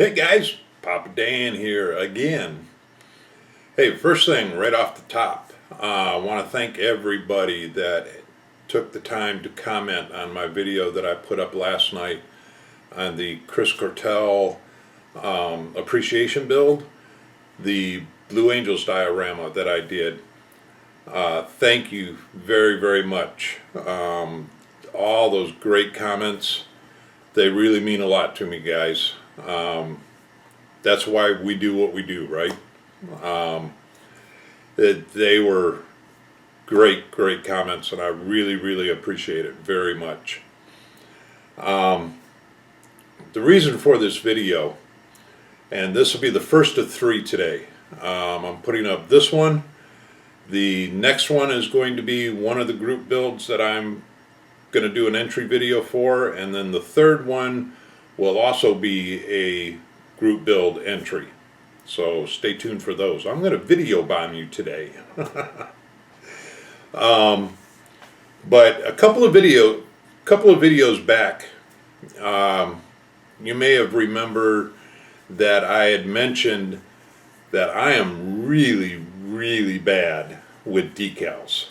Hey guys, Papa Dan here again. Hey, first thing right off the top, I want to thank everybody that took the time to comment on my video that I put up last night on the Chris Cortell appreciation build, the Blue Angels diorama that I did. Thank you very, very much. All those great comments, they really mean a lot to me, guys. That's why we do what we do, right? They were great comments, and I really appreciate it very much. The reason for this video, and this will be the first of three today. I'm putting up this one. The next one is going to be one of the group builds that I'm going to do an entry video for, and then the third one will also be a group build entry. So stay tuned for those. I'm going to video bomb you today. But a couple of videos back, you may have remembered that I had mentioned that I am really bad with decals.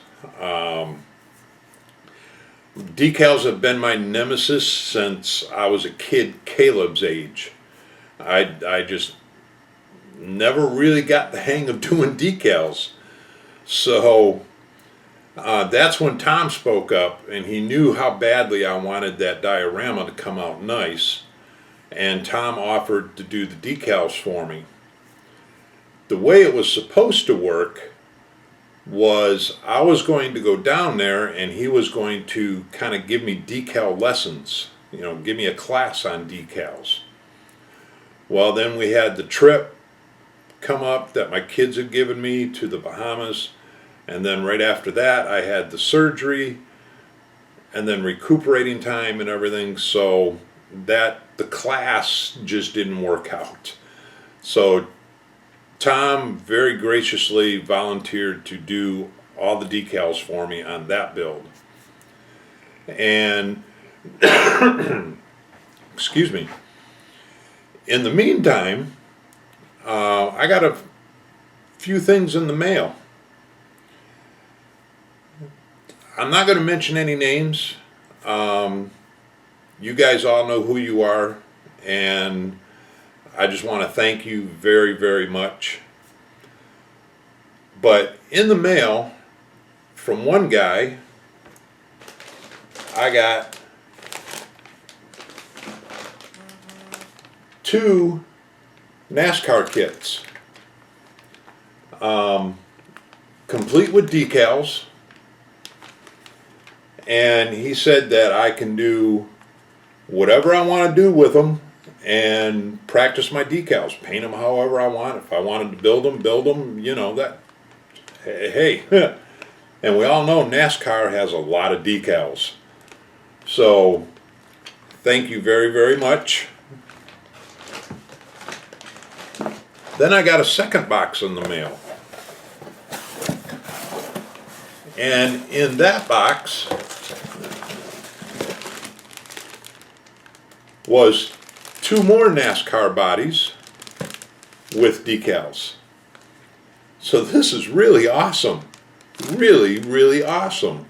Decals have been my nemesis since I was a kid Caleb's age. I just never really got the hang of doing decals. So that's when Tom spoke up, and he knew how badly I wanted that diorama to come out nice, and Tom offered to do the decals for me. The way it was supposed to work was I was going to go down there and he was going to kind of give me decal lessons, give me a class on decals. Well, then we had the trip come up that my kids had given me to the Bahamas, and then right after that I had the surgery and then recuperating time and everything, so that the class just didn't work out. So Tom very graciously volunteered to do all the decals for me on that build. And excuse me. In the meantime, I got a few things in the mail. I'm not going to mention any names. You guys all know who you are, and I just want to thank you very much. But in the mail, from one guy, I got 2 NASCAR kits, complete with decals, and he said that I can do whatever I want to do with them and practice my decals, paint them however I want. If I wanted to build them, that, hey. And we all know NASCAR has a lot of decals. So thank you very much. Then I got a second box in the mail. And in that box was 2 more NASCAR bodies with decals. So this is really awesome. Really awesome.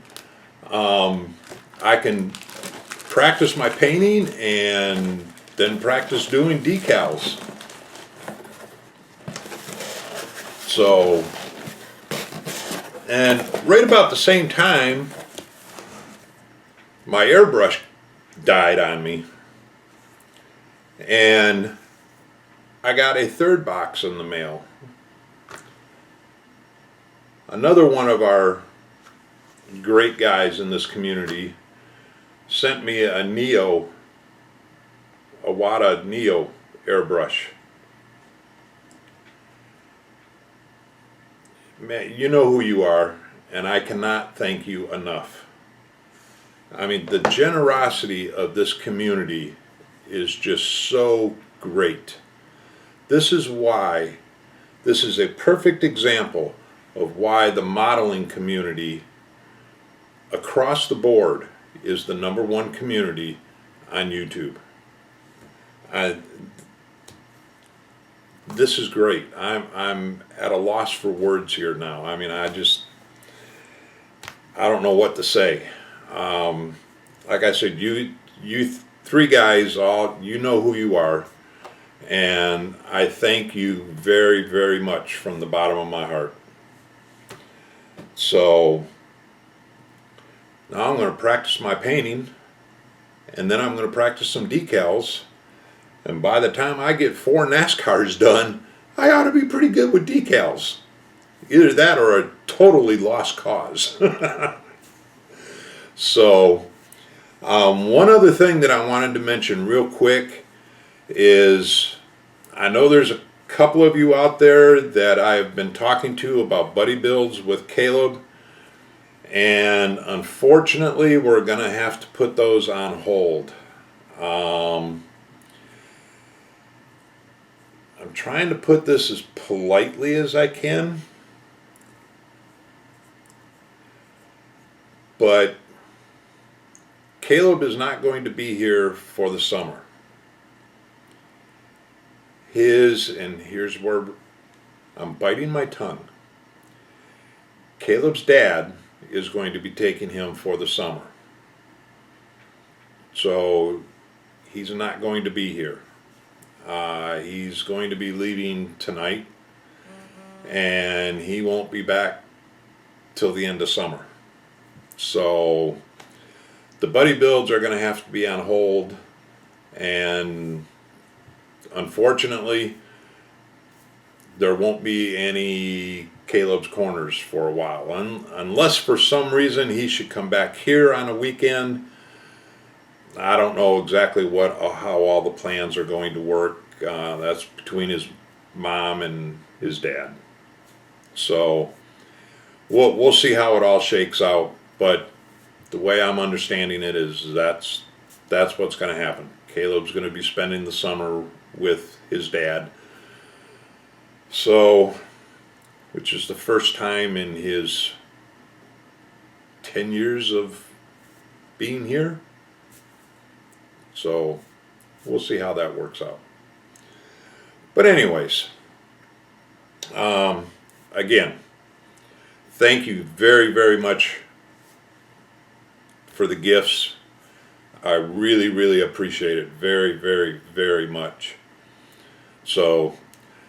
I can practice my painting and then practice doing decals. So, and right about the same time, my airbrush died on me, and I got a third box in the mail. Another one of our great guys in this community sent me a Wada Neo airbrush. Man, you know who you are, and I cannot thank you enough. I mean, the generosity of this community is just so great. This is a perfect example of why the modeling community across the board is the #1 community on YouTube. this is great. I'm at a loss for words here now. I mean, I don't know what to say. Like I said, you three guys, all you know who you are, and I thank you very, very much from the bottom of my heart. So now I'm going to practice my painting, and then I'm going to practice some decals. And by the time I get 4 NASCARs done, I ought to be pretty good with decals. Either that or a totally lost cause. So, one other thing that I wanted to mention real quick is I know there's a couple of you out there that I've been talking to about buddy builds with Caleb. And unfortunately, we're going to have to put those on hold. I'm trying to put this as politely as I can, but Caleb is not going to be here for the summer. And here's where I'm biting my tongue, Caleb's dad is going to be taking him for the summer. So he's not going to be here. He's going to be leaving tonight, and he won't be back till the end of summer. So the buddy builds are going to have to be on hold, and unfortunately there won't be any Caleb's Corners for a while, unless for some reason he should come back here on a weekend. I don't know exactly how all the plans are going to work. That's between his mom and his dad. So we'll see how it all shakes out. But the way I'm understanding it is that's what's going to happen. Caleb's going to be spending the summer with his dad. So, which is the first time in his 10 years of being here. So we'll see how that works out. But anyways, again, thank you very, very much for the gifts. I really, really appreciate it very, very, very much. So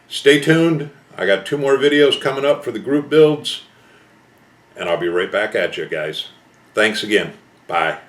stay tuned. I got 2 more videos coming up for the group builds, and I'll be right back at you guys. Thanks again. Bye.